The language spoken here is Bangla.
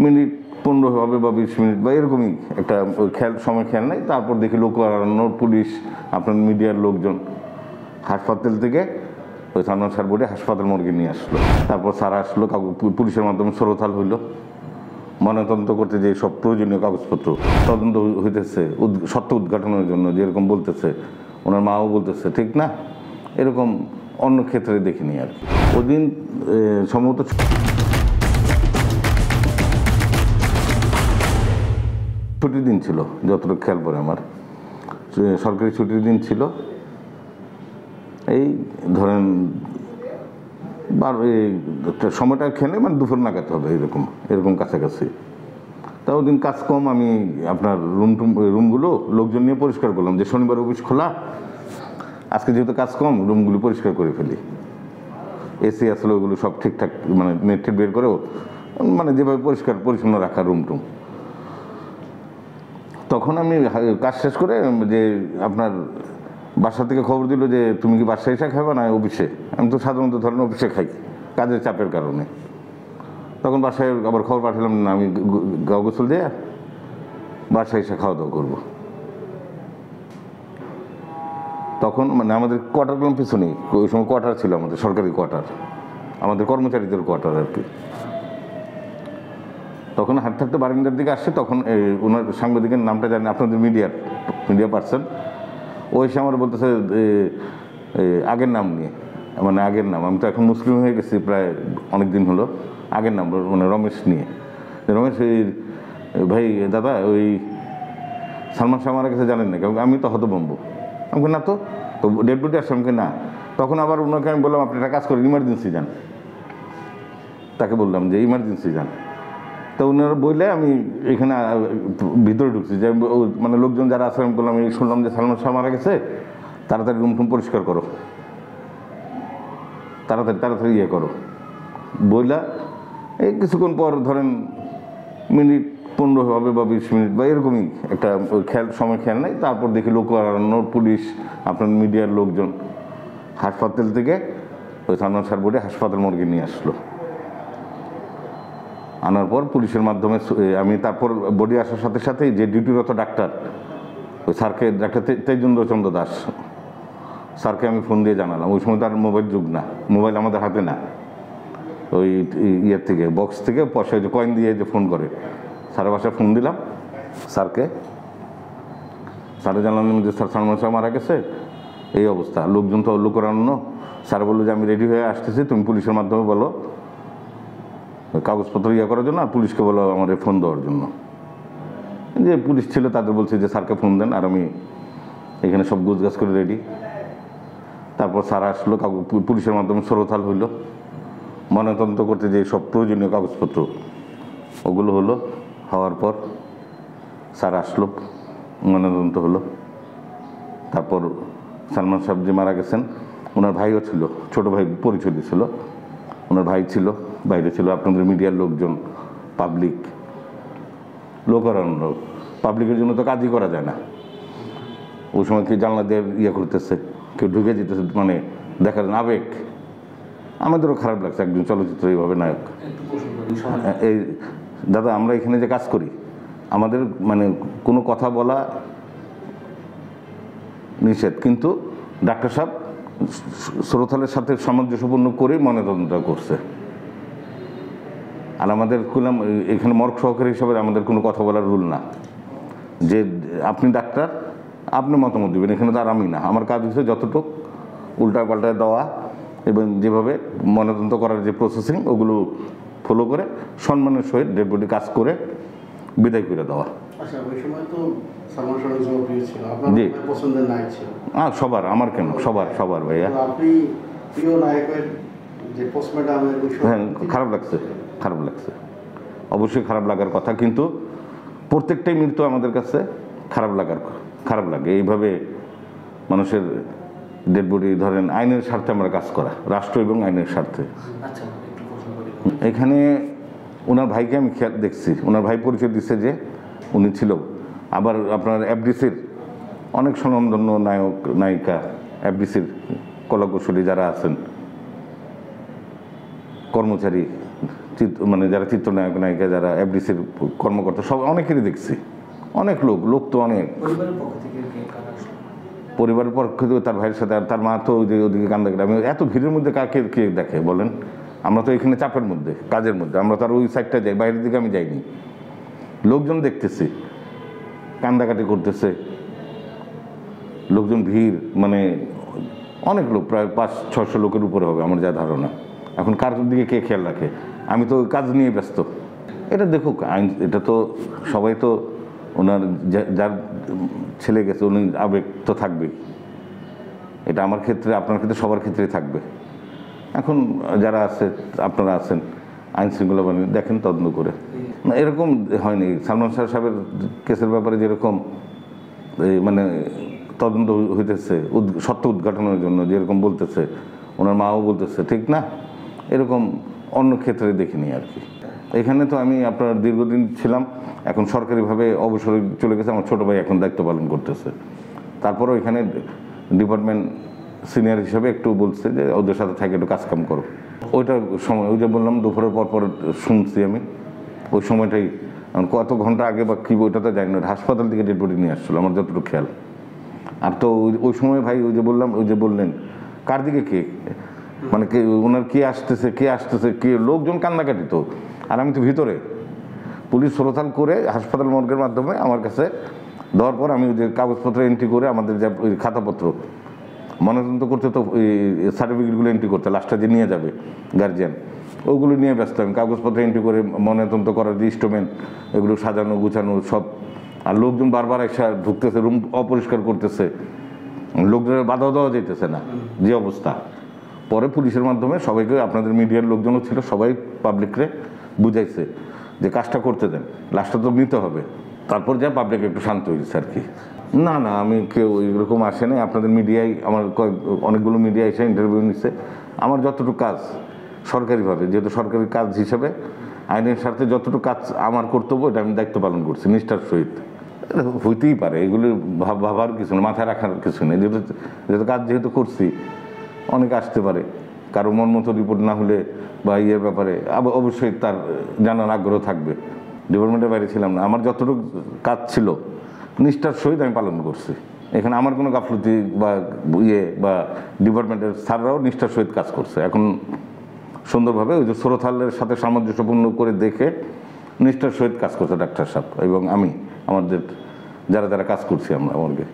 মিনিট 15 হবে বা 20 মিনিট বা এরকমই একটা সময় খেয়াল নাই। তারপর দেখি লোক আনানো, পুলিশ, আপনার মিডিয়ার লোকজন হাসপাতাল থেকে ওই সালমান শাহর বোর্ডে হাসপাতাল মর্গে নিয়ে আসলো। তারপর স্যার আসলো, পুলিশের মাধ্যমে সরতাল হইল ময়নাতদন্ত করতে, যে সব প্রয়োজনীয় কাগজপত্র তদন্ত হইতেছে সত্য উদ্ঘাটনের জন্য, যেরকম বলতেছে ওনার মাও বলতেছে ঠিক না, এরকম অন্য ক্ষেত্রে দেখিনি আর কি। ওই দিন সম্ভবত ছুটির দিন ছিল, যতটুকু খেয়াল পড়ে আমার, সরকারি ছুটির দিন ছিল। এই ধরেন সময়টা খেলে মানে দুপুর নাগাদ হবে, এরকম কাছাকাছি। তা ওই দিন কাজ কম, আমি আপনার রুমগুলো লোকজন নিয়ে পরিষ্কার করলাম, যে শনিবার অফিস খোলা, আজকে যেহেতু কাজ কম রুমগুলো পরিষ্কার করে ফেলি। এসি আসলে ওগুলো সব ঠিকঠাক মানে নেট বের করেও মানে যেভাবে পরিষ্কার পরিচ্ছন্ন রাখা রুম। তখন আমি কাজ শেষ করে যে আপনার বাসা থেকে খবর দিল যে তুমি কি বাসায় এসে খাবে না অফিসে। আমি তো সাধারণত ধরেন অফিসে খাই কাজের চাপের কারণে। তখন বাসায় আবার খবর পাঠালাম না, আমি গোসল দিয়ে বাসায় এসে খাওয়া দাওয়া করবো। তখন মানে আমাদের কোয়ার্টারগুলো পিছনেই, ওই সময় কোয়ার্টার ছিল আমাদের, সরকারি কোয়ার্টার, আমাদের কর্মচারীদের কোয়ার্টার আর কি। তখন হাঁটতে হাঁটতে বারান্দার দিকে আসছে, তখন ওনার সাংবাদিকের নামটা জানি, আপনাদের মিডিয়া পার্সন, ওই সে আমার বলতেছে আগের নাম নিয়ে, মানে আগের নাম, আমি তো এখন মুসলিম হয়ে গেছি প্রায় অনেক দিন হলো, আগের নাম মানে রমেশ নিয়ে, রমেশ ভাই দাদা ওই সালমান শাহ মারা গেছে জানেন না? আমি তো হতভম্ব, আমাকে না তো ডেড বডি আসছে, আমাকে না। তখন আবার ওনাকে আমি বললাম আপনি একটা কাজ করেন, ইমার্জেন্সি যান, তাকে বললাম যে ইমার্জেন্সি যান। তো ওনারা বললে আমি এখানে ভিতরে ঢুকছি, যে মানে লোকজন যারা আছে আমি বললাম এই শুনলাম যে সালমান শাহ মারা গেছে, তাড়াতাড়ি রুম পরিষ্কার করো, তাড়াতাড়ি ইয়ে করো বইলা। এই কিছুক্ষণ পর ধরেন মিনিট 15 হবে বা 20 মিনিট বা এরকমই একটা সময় খেয়াল নাই। তারপর দেখি লোক আনানো, পুলিশ, আপনার মিডিয়ার লোকজন হাসপাতাল থেকে ওই সালমান শাহর বোর্ডে হাসপাতাল মর্গে নিয়ে আসলো। আনার পর পুলিশের মাধ্যমে আমি তারপর বডি আসার সাথে সাথেই যে ডিউটিরত ডাক্তার, ওই স্যারকে, ডাক্তার তেজেন্দ্র চন্দ্র দাস স্যারকে আমি ফোন দিয়ে জানালাম। ওই সময় তার মোবাইল যুগ না, মোবাইল আমাদের হাতে না, ওই ইয়ের থেকে বক্স থেকে পয়সা যে কয়েন দিয়ে যে ফোন করে, স্যারের বাসায় ফোন দিলাম স্যারকে। স্যারে জানালাম যে স্যার সালমান শাহ মারা গেছে, এই অবস্থা, লোকজন তো লোক করানো। স্যার বললো যে আমি রেডি হয়ে আসতেছি, তুমি পুলিশের মাধ্যমে বলো কাগজপত্র ইয়ে করার জন্য, আর পুলিশকে বলো আমার ফোন দেওয়ার জন্য। যে পুলিশ ছিল তাদের বলছে যে স্যারকে ফোন দেন, আর আমি এখানে সব গোছগাছ করে রেডি। তারপর স্যার আসলো, পুলিশের মাধ্যমে সরতাল হইল ময়নাতদন্ত করতে, যে সব প্রয়োজনীয় কাগজপত্র ওগুলো হলো। হওয়ার পর স্যার আসলো, ময়নাতদন্ত হলো। তারপর সালমান শাহ যে মারা গেছেন, ওনার ভাইও ছিল, ছোটো ভাই পরিচয় দিয়েছিল, ওনার ভাই ছিল, বাইরে ছিল, আপনাদের মিডিয়ার লোকজন, পাবলিক, লোকারণ্য, পাবলিকের জন্য তো কাজই করা যায় না। ওই সময় কি জানলা দিয়ে ইয়ে করতেছে, কেউ ঢুকে যেতেছে, মানে দেখার আবেগ। আমাদেরও খারাপ লাগছে, একজন চলচ্চিত্র এইভাবে নায়ক। এই দাদা আমরা এখানে যে কাজ করি, আমাদের মানে কোনো কথা বলা নিষেধ, কিন্তু ডাক্তার সাহেব শ্রোতালের সাথে সামঞ্জস্যপূর্ণ করে ময়নাতদন্ত করছে। আর আমাদের এখানে মর্গ সহকারী হিসাবে আমাদের কোনো কথা বলার রুল না, যে আপনি ডাক্তার আপনি মতামত দেবেন, এখানে তো আর আমি না। আমার কাজ হচ্ছে যতটুকু উল্টা পাল্টায় দেওয়া, এবং যেভাবে ময়নাতদন্ত করার যে প্রসেসিং ওগুলো ফলো করে সম্মানের সহিত ডেড বডি কাজ করে বিদায় করে দেওয়া। জি সবার, আমার কেন, সবার ভাইয়া। হ্যাঁ খারাপ লাগছে, অবশ্যই খারাপ লাগার কথা, কিন্তু প্রত্যেকটাই মৃত্যু আমাদের কাছে খারাপ লাগে। এইভাবে মানুষের ডেড বডি, ধরেন আইনের স্বার্থে আমরা কাজ করা, রাষ্ট্র এবং আইনের স্বার্থে। এখানে ওনার ভাইকে আমি দেখছি, ওনার ভাই পরিচয় দিচ্ছে যে উনি ছিল। আবার আপনার এফডিসির অনেক স্বনামধন্য নায়ক নায়িকা, এফডিসির কলাকুশলী যারা আছেন, কর্মচারী, মানে যারা চিত্রনায়ক নায়িকা, যারা এফডিসির কর্মকর্তা, সব অনেকেরই দেখছি, অনেক লোক তো অনেক। পরিবারের পক্ষ থেকে তার ভাইয়ের সাথে, আর তার মা তো ওদিকে কান্দাকাটি। আমি এত ভিড়ের মধ্যে কাকে কে দেখে বলেন? আমরা তো এখানে চাপের মধ্যে, কাজের মধ্যে, আমরা তার ওই সাইডটা যাই, বাইরের দিকে আমি যাইনি। লোকজন দেখতেছি কান্দাকাটি করতেছে, লোকজন ভিড়, মানে অনেক লোক, প্রায় 500-600 লোকের উপরে হবে আমার যা ধারণা। এখন কার দিকে কে খেয়াল রাখে? আমি তো কাজ নিয়ে ব্যস্ত। এটা দেখুক আইন, এটা তো সবাই তো ওনার যার ছেলে গেছে উনি আবেগ তো থাকবেই। এটা আমার ক্ষেত্রে, আপনার ক্ষেত্রে, সবার ক্ষেত্রেই থাকবে। এখন যারা আছে, আপনারা আছেন, আইন শৃঙ্খলা বাহিনী দেখেন, তদন্ত করে। না, এরকম হয়নি। সালমান শাহ সাহেবের কেসের ব্যাপারে যেরকম মানে তদন্ত হইতেছে সত্য উদ্ঘাটনের জন্য, যেরকম বলতেছে, ওনার মাও বলতেছে, ঠিক না? এরকম অন্য ক্ষেত্রে দেখিনি আর কি। এখানে তো আমি আপনার দীর্ঘদিন ছিলাম, এখন সরকারিভাবে অবসরে চলে গেছে, আমার ছোটো ভাই এখন দায়িত্ব পালন করতেছে। তারপরেও এখানে ডিপার্টমেন্ট সিনিয়র হিসেবে একটু বলছে যে ওদের সাথে থাকে একটু কাজকাম করো। ওইটা সময়, ওই যে বললাম দুপুরের পর শুনছি আমি, ওই সময়টাই কত ঘন্টা আগে বা কী ওইটা তো জানি না, হাসপাতাল থেকে ডেড বডি নিয়ে আসছিলো আমার যতটুকু খেয়াল। আর তো ওই সময় ভাই ওই যে বললাম, ওই যে বললেন কার দিকে কে, মানে কে ওনার কে আসতেছে কে, লোকজন কান্নাকাটি তো, আর আমি তো ভিতরে। পুলিশ সরোথাল করে হাসপাতাল মর্গের মাধ্যমে আমার কাছে দেওয়ার পর আমি ওই যে কাগজপত্র এন্ট্রি করে, আমাদের যা ওই খাতাপত্র ময়নাতদন্ত করতে তো ওই সার্টিফিকেটগুলো এন্ট্রি করতে, লাস্টটা যে নিয়ে যাবে গার্জিয়ান, ওগুলো নিয়ে ব্যস্ত। আমি কাগজপত্র এন্ট্রি করে ময়নাতদন্ত করার যে ইনস্ট্রুমেন্ট, এগুলো সাজানো গুছানো সব। আর লোকজন বারবার এসে ঢুকতেছে, রুম অপরিষ্কার করতেছে, লোকজনের বাধা দেওয়া যেতেছে না, যে অবস্থা। পরে পুলিশের মাধ্যমে সবাইকে, আপনাদের মিডিয়ার লোকজনও ছিল, সবাই পাবলিকরে বুঝাইছে যে কাজটা করতে দেন, লাস্টটা তো নিতে হবে। তারপর যা পাবলিক একটু শান্ত হয়েছে আর কি। না, আমি কেউ এরকম আসে নাই। আপনাদের মিডিয়ায় আমার অনেকগুলো মিডিয়া এসে ইন্টারভিউ নিচ্ছে। আমার যতটুকু কাজ সরকারিভাবে, যেহেতু সরকারি কাজ হিসেবে আইনের স্বার্থে যতটুকু কাজ আমার কর্তব্য, এটা আমি দায়িত্ব পালন করছি নিষ্ঠার সহিত। হইতেই পারে, এগুলো ভাবার কিছু না, মাথায় রাখার কিছু নেই। যেহেতু কাজ যেহেতু করছি, অনেকে আসতে পারে, কারো মন মতো রিপোর্ট না হলে বা ইয়ের ব্যাপারে অবশ্যই তার জানার আগ্রহ থাকবে। ডিপার্টমেন্টের বাইরে ছিলাম না, আমার যতটুকু কাজ ছিল নিষ্ঠার সহিত আমি পালন করছি। এখানে আমার কোনো গাফলতি বা বা ডিপার্টমেন্টের স্যাররাও নিষ্ঠার সহিত কাজ করছে। এখন সুন্দরভাবে ওই যে সরোথালের সাথে সামঞ্জস্যপূর্ণ করে দেখে নিষ্ঠার সহিত কাজ করছে ডাক্তার সাহেব এবং আমি, আমাদের যারা কাজ করছি আমরা মর্গে।